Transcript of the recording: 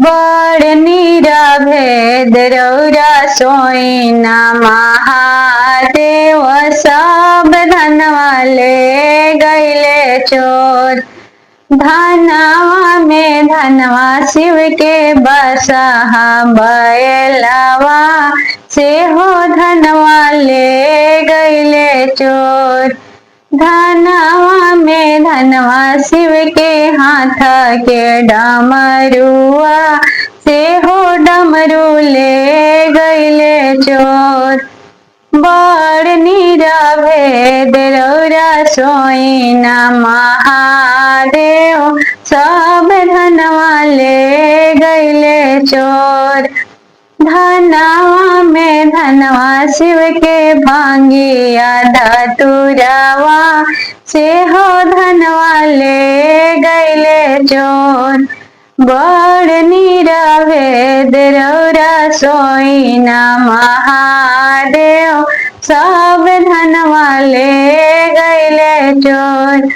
बड़ निराभेद रौरा सोईना महादेव सब धनवा ले गईले चोर। धनवा में धनवा शिव के बसहा बैलवा से हो धनवा ले गईले चोर। धनवा में धनवा शिव के हाथ के डमरुआ से हो डमरू ले गईले चोर। बड़ निराभेद रौरा सोईना महादेव सब धनवा ले गईले चोर। धनवा में धनवा शिव के भांगिया धतुरवा से हो धनवा ले गईले चोर। बड़ निराभेद रौरा सोईना महादेव सब धनवा ले गईले चोर।